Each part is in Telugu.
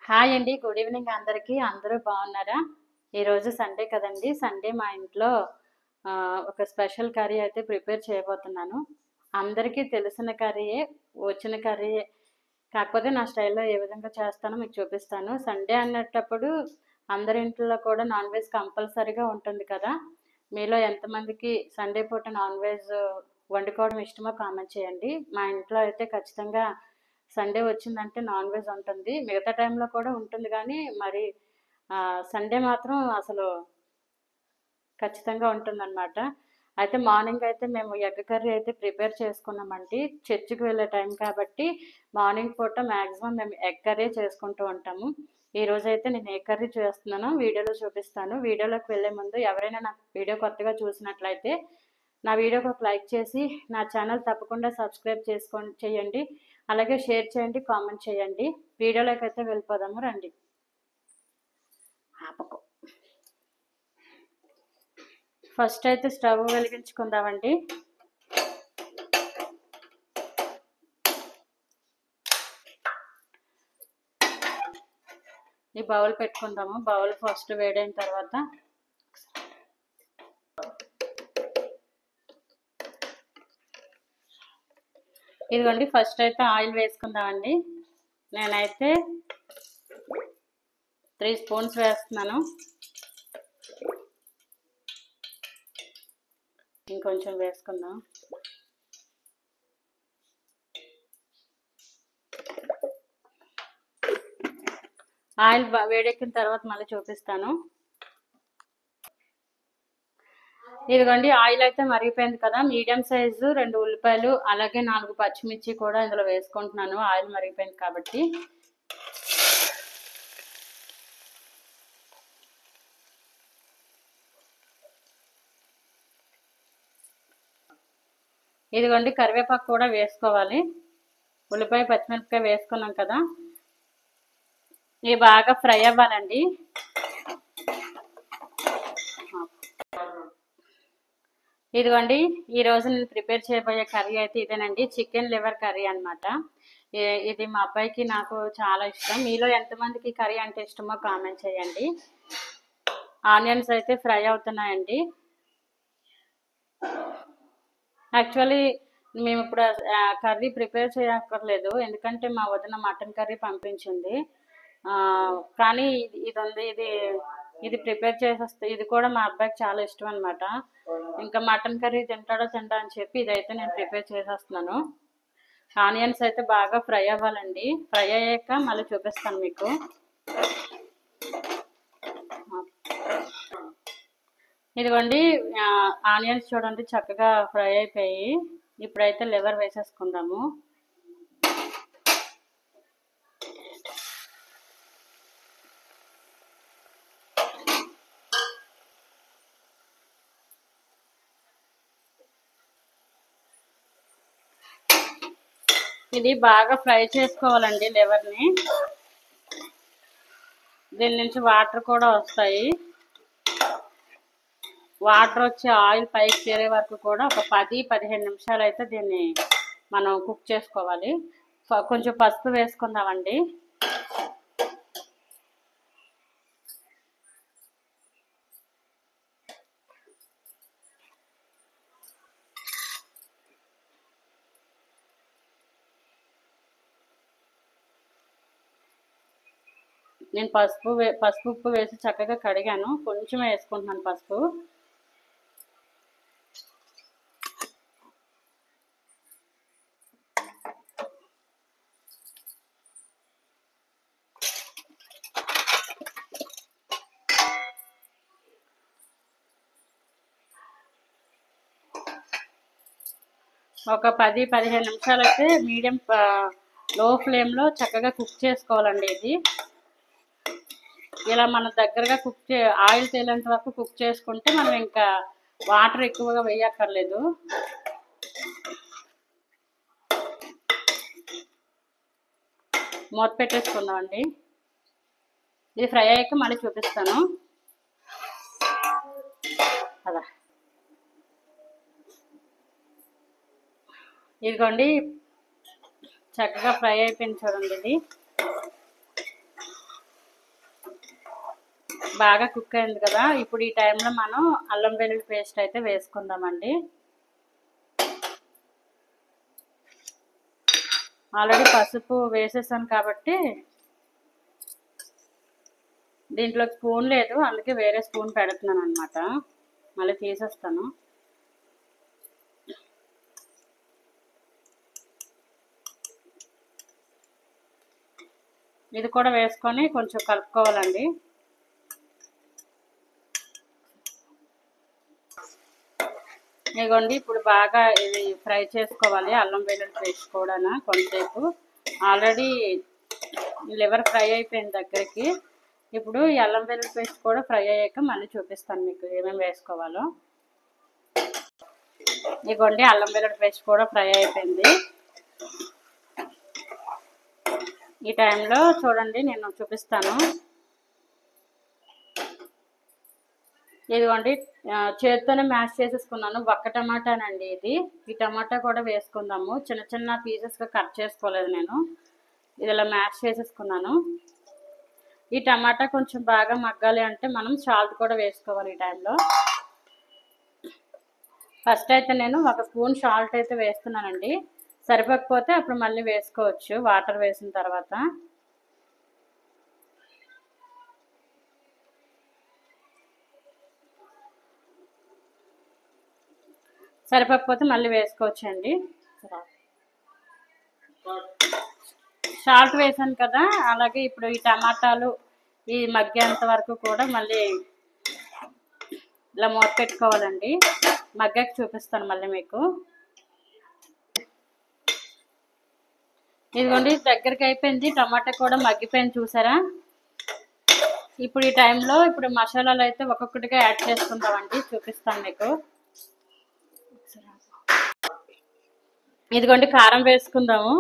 హాయ్ అండి. గుడ్ ఈవినింగ్ అందరికీ. అందరూ బాగున్నారా? ఈరోజు సండే కదండి. సండే మా ఇంట్లో ఒక స్పెషల్ కర్రీ అయితే ప్రిపేర్ చేయబోతున్నాను. అందరికీ తెలిసిన కర్రీయే, వచ్చిన కర్రీయే. కాకపోతే నా స్టైల్‌లో ఏ విధంగా చేస్తానో మీకు చూపిస్తాను. సండే అన్నటప్పుడు అందరి ఇంట్లో కూడా నాన్ వెజ్ కంపల్సరీగా ఉంటుంది కదా! మీలో ఎంతమందికి సండే పూట నాన్ వెజ్ వండుకోవడం ఇష్టమో కామెంట్ చేయండి. మా ఇంట్లో అయితే ఖచ్చితంగా సండే వచ్చిందంటే నాన్ వెజ్ ఉంటుంది. మిగతా టైంలో కూడా ఉంటుంది కానీ మరి సండే మాత్రం అసలు ఖచ్చితంగా ఉంటుందన్నమాట. అయితే మార్నింగ్ అయితే మేము ఎగ్ కర్రీ అయితే ప్రిపేర్ చేసుకున్నామండి. చర్చికి వెళ్ళే టైం కాబట్టి మార్నింగ్ పూట మ్యాక్సిమం మేము ఎగ్ కర్రీ చేసుకుంటూ ఉంటాము. ఈరోజైతే నేను ఏ కర్రీ చేస్తున్నానో వీడియోలో చూపిస్తాను. వీడియోలోకి వెళ్ళే ముందు ఎవరైనా నా వీడియో కొత్తగా చూసినట్లయితే నా వీడియోకి ఒక లైక్ చేసి నా ఛానల్ తప్పకుండా సబ్స్క్రైబ్ చేయండి. అలాగే షేర్ చేయండి, కామెంట్ చేయండి. వీడియోలోకి అయితే వెళ్ళిపోదాము రండి. ఆపకు. ఫస్ట్ అయితే స్టవ్ వెలిగించుకుందామండి. ఈ బౌల్ పెట్టుకుందాము. బౌల్ ఫస్ట్ వేడైన తర్వాత ఇదిగోండి ఫస్ట్ అయితే ఆయిల్ వేసుకుందామండి. నేనైతే 3 స్పూన్స్ వేస్తున్నాను. ఇంకొంచెం వేసుకుందాం. ఆయిల్ వేడెక్కిన తర్వాత మళ్ళీ చూపిస్తాను. ఇదిగోండి ఆయిల్ అయితే మరిగిపోయింది కదా. మీడియం సైజు 2 ఉల్లిపాయలు అలాగే 4 పచ్చిమిర్చి కూడా ఇందులో వేసుకుంటున్నాను. ఆయిల్ మరిగిపోయింది కాబట్టి ఇదిగోండి కరివేపాకు కూడా వేసుకోవాలి. ఉల్లిపాయ పచ్చిమిరపకాయ వేసుకున్నాం కదా, ఇవి బాగా ఫ్రై అవ్వాలండి. ఇదిగోండి ఈరోజు నేను ప్రిపేర్ చేయబోయే కర్రీ అయితే ఇదేనండి. చికెన్ లివర్ కర్రీ అనమాట. ఇది మా అబ్బాయికి నాకు చాలా ఇష్టం. మీలో ఎంతమందికి కర్రీ అంటే ఇష్టమో కామెంట్ చేయండి. ఆనియన్స్ అయితే ఫ్రై అవుతున్నాయండి. యాక్చువల్లీ మేము ఇప్పుడు కర్రీ ప్రిపేర్ చేయక్కర్లేదు, ఎందుకంటే మా వదిన మటన్ కర్రీ పంపించింది. కానీ ఇది ఉంది, ఇది ప్రిపేర్ చేసేస్తే ఇది కూడా మా అబ్బాయికి చాలా ఇష్టం అనమాట. ఇంకా మటన్ కర్రీ తింటాడో తింటా అని చెప్పి ఇదైతే నేను ప్రిపేర్ చేసేస్తున్నాను. ఆనియన్స్ అయితే బాగా ఫ్రై అవ్వాలండి. ఫ్రై అయ్యాక మళ్ళీ చూపిస్తాను మీకు. ఇదిగోండి ఆనియన్స్ చూడండి చక్కగా ఫ్రై అయిపోయి. ఇప్పుడైతే లివర్ వేసేసుకుందాము. ఇది బాగా ఫ్రై చేసుకోవాలండి లివర్ని. దీని నుంచి వాటర్ కూడా వస్తాయి. వాటర్ వచ్చి ఆయిల్ పైకి చేరే వరకు కూడా ఒక 10-15 నిమిషాలు అయితే దీన్ని మనం కుక్ చేసుకోవాలి. కొంచెం పసుపు వేసుకుందామండి. నేను పసుపు ఉప్పు వేసి చక్కగా కడిగాను. కొంచెం వేసుకుంటున్నాను పసుపు. ఒక 10-15 నిమిషాలు అయితే మీడియం లో ఫ్లేమ్లో చక్కగా కుక్ చేసుకోవాలండి. ఇది ఇలా మన దగ్గరగా ఆయిల్ తేలేంత వరకు కుక్ చేసుకుంటే మనం ఇంకా వాటర్ ఎక్కువగా వేయక్కర్లేదు. మూత పెట్టేసుకుందామండి. ఇది ఫ్రై అయ్యాక మళ్ళీ చూపిస్తాను కదా. ఇదిగోండి చక్కగా ఫ్రై అయిపోయింది చూడండి. ఇది బాగా కుక్ అయింది కదా. ఇప్పుడు ఈ టైంలో మనం అల్లం వెల్లుల్లి పేస్ట్ అయితే వేసుకుందామండి. ఆల్రెడీ పసుపు వేసేసాను కాబట్టి దీంట్లో స్పూన్ లేదు, అందుకే వేరే స్పూన్ పెడుతున్నాను అనమాట. మళ్ళీ తీసేస్తాను. ఇది కూడా వేసుకొని కొంచెం కలుపుకోవాలండి. ఇదిగోండి, ఇప్పుడు బాగా ఇది ఫ్రై చేసుకోవాలి. అల్లం వెల్లుల్లి పేస్ట్ కూడా కొంచెంసేపు. ఆల్రెడీ లివర్ ఫ్రై అయిపోయింది దగ్గరికి. ఇప్పుడు ఈ అల్లం వెల్లుల్లి పేస్ట్ కూడా ఫ్రై అయ్యాక మళ్ళీ చూపిస్తాను మీకు ఏమేమి వేసుకోవాలో. ఇదిగోండి, అల్లం వెల్లుల్లి పేస్ట్ కూడా ఫ్రై అయిపోయింది. ఈ టైంలో చూడండి నేను చూపిస్తాను. ఇదిగోండి, చేతితోనే మ్యాష్ చేసేసుకున్నాను. ఒక్క టమాటానండి ఇది. ఈ టమాటా కూడా వేసుకుందాము. చిన్న చిన్న పీసెస్గా కట్ చేసుకోలేదు నేను. ఇది ఇలా మ్యాష్ చేసేసుకున్నాను. ఈ టమాటా కొంచెం బాగా మగ్గాలి అంటే మనం సాల్ట్ కూడా వేసుకోవాలి ఈ టైంలో. ఫస్ట్ అయితే నేను 1 స్పూన్ సాల్ట్ అయితే వేస్తున్నానండి. సరిపోకపోతే అప్పుడు మళ్ళీ వేసుకోవచ్చు వాటర్ వేసిన తర్వాత. సరిపోకపోతే మళ్ళీ వేసుకోవచ్చండి. సాల్ట్ వేసాను కదా. అలాగే ఇప్పుడు ఈ టమాటాలు ఈ మగ్గేంత వరకు కూడా మళ్ళీ ఇలా మూత పెట్టుకోవాలండి. మగ్గాక చూపిస్తాను మళ్ళీ మీకు. ఇదిగోండి, దగ్గరికి అయిపోయింది. టమాటా కూడా మగ్గిపోయింది చూసారా. ఇప్పుడు ఈ టైంలో ఇప్పుడు మసాలాలు అయితే ఒక్కొక్కటిగా యాడ్ చేసుకుందామండి. చూపిస్తాను మీకు. ఇదిగోండి, కారం వేసుకుందాము.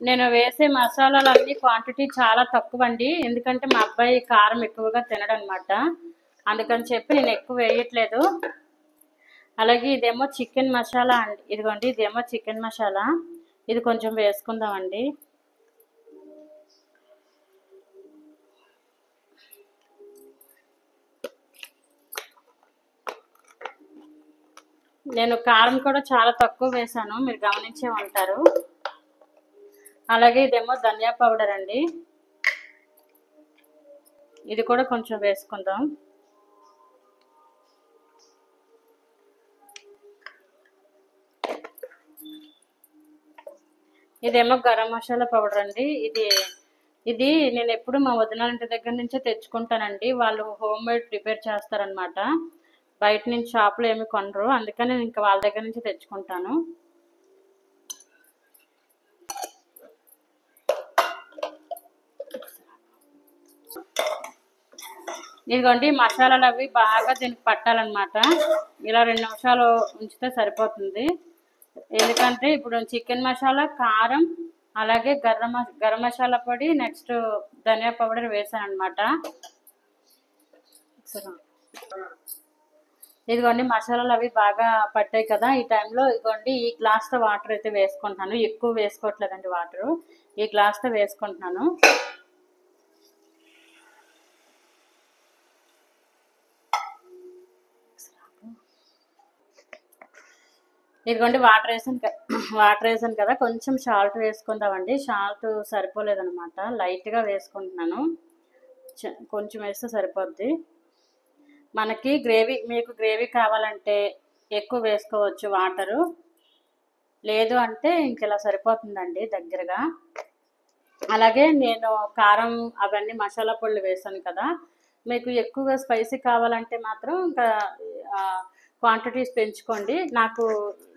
నేను వేసే మసాలాలన్నీ క్వాంటిటీ చాలా తక్కువ అండి. ఎందుకంటే మా అబ్బాయి కారం ఎక్కువగా తినడనమాట. అందుకని చెప్పి నేను ఎక్కువ వేయట్లేదు. అలాగే ఇదేమో చికెన్ మసాలా అండి. ఇదిగోండి, ఇదేమో చికెన్ మసాలా. ఇది కొంచెం వేసుకుందామండి. నేను కారం కూడా చాలా తక్కువ వేసాను, మీరు గమనించే ఉంటారు. అలాగే ఇదేమో ధనియా పౌడర్ అండి. ఇది కూడా కొంచెం వేసుకుందాం. ఇదేమో గరం మసాలా పౌడర్ అండి. ఇది నేను ఎప్పుడు మా వదిన ఇంటి దగ్గర నుంచే తెచ్చుకుంటానండి. వాళ్ళు హోమ్ మేడ్ ప్రిపేర్ చేస్తారనమాట. బయట నుంచి షాప్లో ఏమి కొనరు, అందుకని నేను ఇంకా వాళ్ళ దగ్గర నుంచి తెచ్చుకుంటాను. ఇదిగోండి, మసాలాలు అవి బాగా దీనికి పట్టాలన్నమాట. ఇలా 2 నిమిషాలు ఉంచితే సరిపోతుంది. ఎందుకంటే ఇప్పుడు చికెన్ మసాలా, కారం, అలాగే గరం మసాలా పొడి, నెక్స్ట్ ధనియా పౌడర్ వేసాను అనమాట. ఇదిగోండి, మసాలాలు అవి బాగా పట్టాయి కదా. ఈ టైంలో ఇదిగోండి ఈ గ్లాస్తో వాటర్ అయితే వేసుకుంటున్నాను. ఎక్కువ వేసుకోవట్లేదండి వాటరు, ఈ గ్లాస్తో వేసుకుంటున్నాను. ఇదిగోండి, వాటర్ వేసాను కదా. కొంచెం సాల్ట్ వేసుకుందామండి. సాల్ట్ సరిపోలేదనమాట, లైట్గా వేసుకుంటున్నాను. కొంచెం వేస్తే సరిపోద్ది. మనకి మీకు గ్రేవీ కావాలంటే ఎక్కువ వేసుకోవచ్చు వాటరు, లేదు అంటే ఇంక ఇలా సరిపోతుందండి దగ్గరగా. అలాగే నేను కారం అవన్నీ మసాలా పొడులు వేసాను కదా. మీకు ఎక్కువగా స్పైసీ కావాలంటే మాత్రం ఇంకా క్వాంటిటీస్ పెంచుకోండి.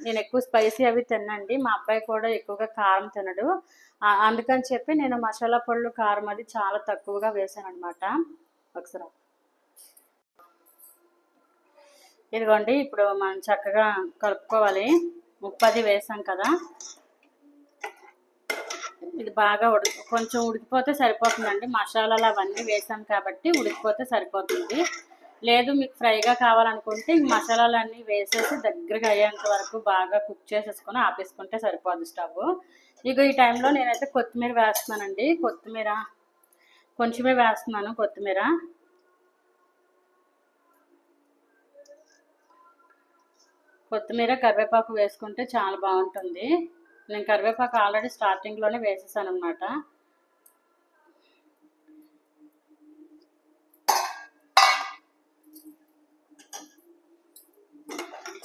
నేను ఎక్కువ స్పైసీ అవి తినండి. మా అబ్బాయి కూడా ఎక్కువగా కారం తినడు. అందుకని చెప్పి నేను మసాలా పొడులు, కారం అది చాలా తక్కువగా వేసాను అనమాట. ఒకసారి ఇదిగోండి, ఇప్పుడు మనం చక్కగా కలుపుకోవాలి. ఉప్పు అది వేసాం కదా. ఇది బాగా కొంచెం ఉడికిపోతే సరిపోతుందండి. మసాలాలు అవన్నీ వేసాం కాబట్టి ఉడికిపోతే సరిపోతుంది. లేదు మీకు ఫ్రైగా కావాలనుకుంటే ఈ మసాలాలన్నీ వేసేసి దగ్గరగా అయ్యేంత వరకు బాగా కుక్ చేసేసుకొని ఆపేసుకుంటే సరిపోద్ది స్టవ్. ఇక ఈ టైంలో నేనైతే కొత్తిమీర వేస్తున్నానండి. కొంచెమే వేస్తున్నాను కొత్తిమీర. కొత్తిమీర కరివేపాకు వేసుకుంటే చాలా బాగుంటుంది. నేను కరివేపాకు ఆల్రెడీ స్టార్టింగ్లోనే వేసేసాను అనమాట.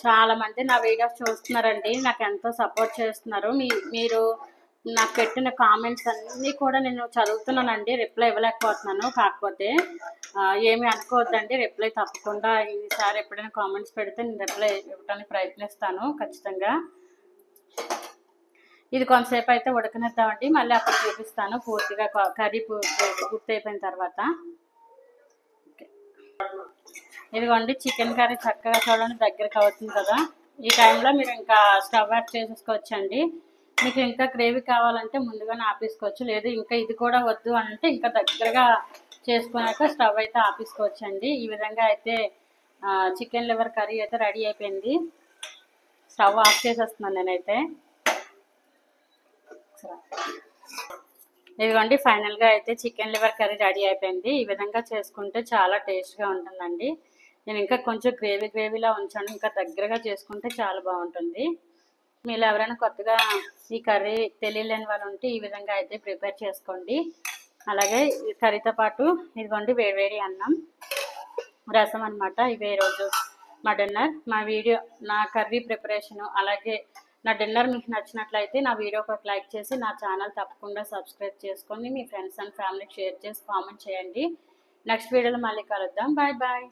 చాలామంది నా వీడియోస్ చూస్తున్నారండి, నాకు ఎంతో సపోర్ట్ చేస్తున్నారు. మీరు నాకు పెట్టిన కామెంట్స్ అన్నీ కూడా నేను చదువుతున్నానండి, రిప్లై ఇవ్వలేకపోతున్నాను. కాకపోతే ఏమీ అనుకోవద్దండి, రిప్లై తప్పకుండా ఈసారి ఎప్పుడైనా కామెంట్స్ పెడితే నేను రిప్లై ఇవ్వడానికి ప్రయత్నిస్తాను ఖచ్చితంగా. ఇది కొంతసేపు అయితే ఉడకనిద్దామండి, మళ్ళీ అప్పుడు చూపిస్తాను పూర్తిగా కర్రీ పూర్తి అయిపోయిన తర్వాత. ఇదిగోండి చికెన్ కర్రీ చక్కగా చూడండి దగ్గరికి అవుతుంది కదా. ఈ టైంలో మీరు ఇంకా స్టవ్ యాడ్ చేసేసుకోవచ్చండి. మీకు ఇంకా గ్రేవీ కావాలంటే ముందుగానే ఆపేసుకోవచ్చు, లేదు ఇంకా ఇది కూడా వద్దు అంటే ఇంకా దగ్గరగా చేసుకున్నాక స్టవ్ అయితే ఆపేసుకోవచ్చండి. ఈ విధంగా అయితే చికెన్ లివర్ కర్రీ అయితే రెడీ అయిపోయింది. స్టవ్ ఆఫ్ చేసేస్తున్నాను నేనైతే. ఇదిగోండి ఫైనల్గా అయితే చికెన్ లివర్ కర్రీ రెడీ అయిపోయింది. ఈ విధంగా చేసుకుంటే చాలా టేస్ట్గా ఉంటుందండి. నేను ఇంకా కొంచెం గ్రేవీలా ఉంచాను, ఇంకా దగ్గరగా చేసుకుంటే చాలా బాగుంటుంది. మీరు ఎవరైనా కొత్తగా ఈ కర్రీ తెలియలేని వాళ్ళు ఉంటే ఈ విధంగా అయితే ప్రిపేర్ చేసుకోండి. అలాగే కర్రీతో పాటు ఇదిగోండి వేడివేడి అన్నం, రసం అనమాట. ఇవే రోజు మా డిన్నర్. నా కర్రీ ప్రిపరేషను అలాగే నా డిన్నర్ మీకు నచ్చినట్లయితే నా వీడియోకి ఒక లైక్ చేసి నా ఛానల్ తప్పకుండా సబ్స్క్రైబ్ చేసుకొని మీ ఫ్రెండ్స్ అండ్ ఫ్యామిలీకి షేర్ చేసి కామెంట్ చేయండి. నెక్స్ట్ వీడియోలో మళ్ళీ కలుద్దాం. Bye bye.